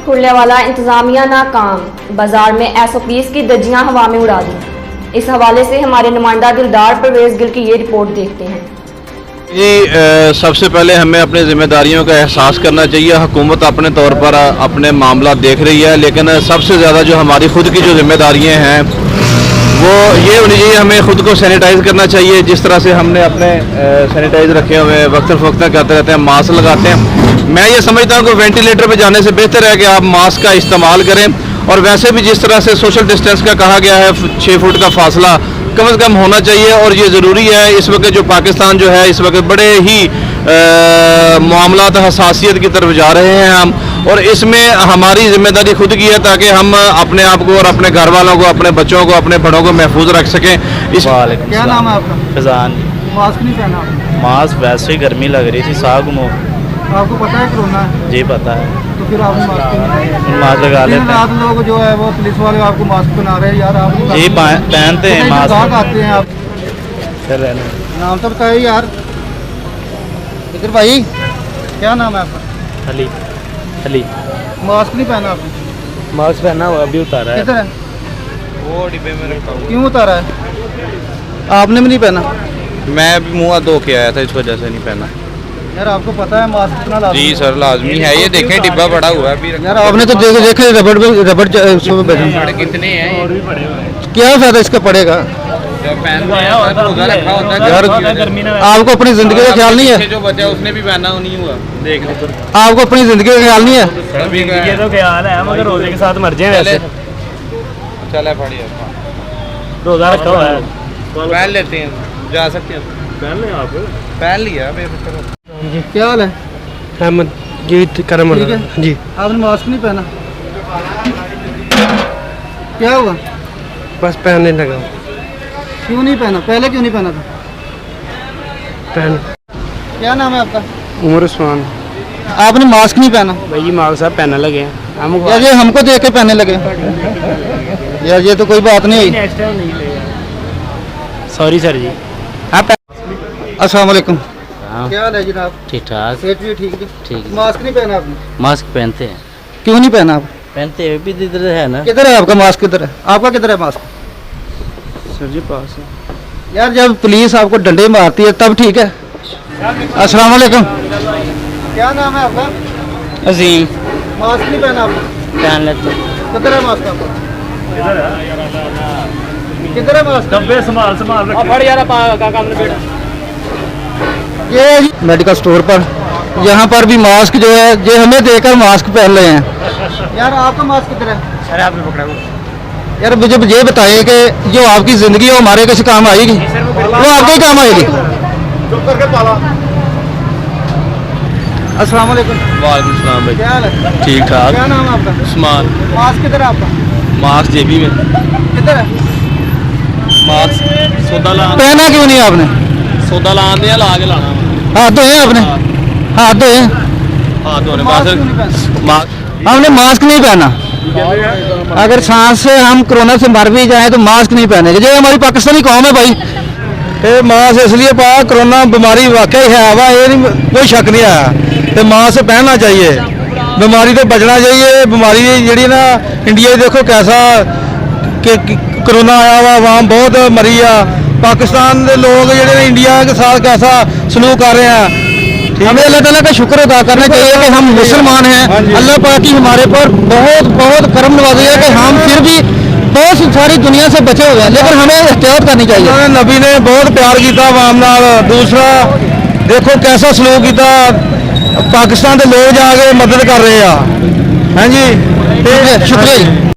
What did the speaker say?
खुलने वाला इंतजामिया नाकाम, बाजार में SOPs की धज्जियां हवा में उड़ा दी। इस हवाले से हमारे नुमाइंदा दिलदार परवेज गिल की ये रिपोर्ट देखते हैं। जी, सबसे पहले हमें अपनी जिम्मेदारियों का एहसास करना चाहिए। हुकूमत अपने तौर पर अपने मामला देख रही है, लेकिन सबसे ज़्यादा जो हमारी खुद की जो जिम्मेदारियां हैं वो ये होनी चाहिए। हमें ख़ुद को सैनिटाइज़ करना चाहिए। जिस तरह से हमने अपने सैनिटाइज रखे हुए वक्त फ़वक्त करते रहते हैं, मास्क लगाते हैं। मैं ये समझता हूँ कि वेंटिलेटर पे जाने से बेहतर है कि आप मास्क का इस्तेमाल करें। और वैसे भी जिस तरह से सोशल डिस्टेंस का कहा गया है, 6 फुट का फासला कम से कम होना चाहिए और ये ज़रूरी है। इस वक्त जो पाकिस्तान जो है इस वक्त बड़े ही मामलात हसासियत की तरफ जा रहे हैं हम, और इसमें हमारी जिम्मेदारी खुद की है ताकि हम अपने आप को और अपने घर वालों को, अपने बच्चों को, अपने बड़ों को महफूज रख सकें। क्या नाम है आपका? फैजान। मास्क नहीं पहना आपने? मास्क वैसे ही गर्मी लग रही थी, साग मुँह। आपको पता है कोरोना है? जी पता है। तो फिर आपने मास्क क्यों नहीं पहना? मास्क लगा लेते हैं। रात लोग जो है वो पुलिस वाले आपको मास्क पहना रहे हैं यार। आप जी पहनते हैं मास्क। आते हैं आप? नाम तो बताइए यार। इधर भाई, क्या नाम है आपका? अली। अली। मास्क नहीं पहना आपने? मास्क पहना हुआ, अभी उतारा है। किधर है? वो डिब्बे में रखा हुआ। क्यों उतारा है? आपने भी नहीं पहना? मैं भी मुँह धो के आया था, इस वजह से नहीं पहना। यार आपको पता है मास्क कितना लाजमी जी है? सर, लाजमी है। ये देखें डिब्बा पड़ा हुआ है अभी। यार आपने तो देखे रबड़ कितने हैं? क्या फायदा इसका पड़ेगा? यार आपको अपनी जिंदगी का ख्याल नहीं है? जो बचा उसने भी पहना नहीं हुआ। देख आपको अपनी जिंदगी का ख्याल नहीं है? ये तो ख्याल है, मगर रोजे के साथ मर जाए वैसे। चले पड़ी रोजा रखा हुआ है। पहन लेते हैं, जा सकते हैं। पहन लें आप? पहन लिया। क्या हाल है? अहमद जी करम ठीक है। जी। आपने मास्क नहीं पहना, क्या हुआ? बस पहनने लगा। क्यों नहीं पहना? पहले क्यों नहीं पहना था? पहन। क्या नाम है आपका? उमर उस्मान। आपने मास्क नहीं पहना? भाई माल साहब पहनने लगे हैं हम। यार ये हमको देख के पहनने लगे। यार ये तो कोई बात नहीं है। सॉरी सर जी। आप अस्सलाम वालेकुम। हाँ। क्या हाल है जनाब? ठीक ठाक। सेठ भी ठीक है? ठीक। मास्क नहीं पहना आपने? मास्क पहनते हैं। क्यों नहीं पहना आप? पहनते हैं भी, इधर है ना। किधर है आपका मास्क? किधर है आपका? किधर है मास्क? सर जी पास है। यार जब पुलिस आपको डंडे मारती है तब ठीक है। अस्सलाम वालेकुम। क्या नाम है आपका? अजीम। मास्क नहीं पहना आपने? पहन लेते हैं। किधर है मास्क आपका? किधर है मास्क? डब्बे संभाल संभाल रख। ये मेडिकल स्टोर पर, यहाँ पर भी मास्क जो है ये हमें देकर मास्क पहन रहे हैं। यार आपका मास्क किधर है? सर आपने पकड़ा हुआ। यार मुझे ये बताइए कि जो आपकी ज़िंदगी है हमारे किसी काम आएगी? वो आपके ही काम आएगी। अस्सलाम वालेकुम। वालेकुम सलाम भाई। क्या हाल है? ठीक ठाक। क्या नाम है आपका? उस्मान। मास्क किधर है आपका? मास्क जेबी में। किधर है? मास्क सौदा ला पहना क्यों नहीं आपने? सौदा लाने ला के लाना। हाथ धोए आपने? हाथ धोए? हाँ तो मास्क क्यों नहीं पहना? मास्क हमने मास्क नहीं पहना। अगर सांस से हम कोरोना से मर भी जाएं तो मास्क नहीं पहनेंगे। ये हमारी पाकिस्तानी कौम है भाई। ये मास्क इसलिए पाया, कोरोना बीमारी वाकई है वा, ये कोई शक नहीं आया। तो मास्क पहनना चाहिए, बीमारी तो बचना चाहिए। बीमारी जी ना इंडिया देखो कैसा कि कोरोना आया हुआ, वहाँ बहुत मरी आ। पाकिस्तान के लोग जो इंडिया के साथ कैसा सलूक कर रहे हैं। हमें अल्लाह ताला का शुक्र अदा करना चाहिए कि हम मुसलमान हैं। अल्लाह पाक की हमारे पर बहुत बहुत करम नवाज़ी है कि हम फिर भी बहुत सारी दुनिया से बचे हुए हैं, लेकिन हमें एहतियात करनी चाहिए। नबी ने बहुत प्यार किया आवाम नाल। दूसरा देखो कैसा सलूक किया, पाकिस्तान के लोग जाके मदद कर रहे हैं। हाँ जी, शुक्रिया।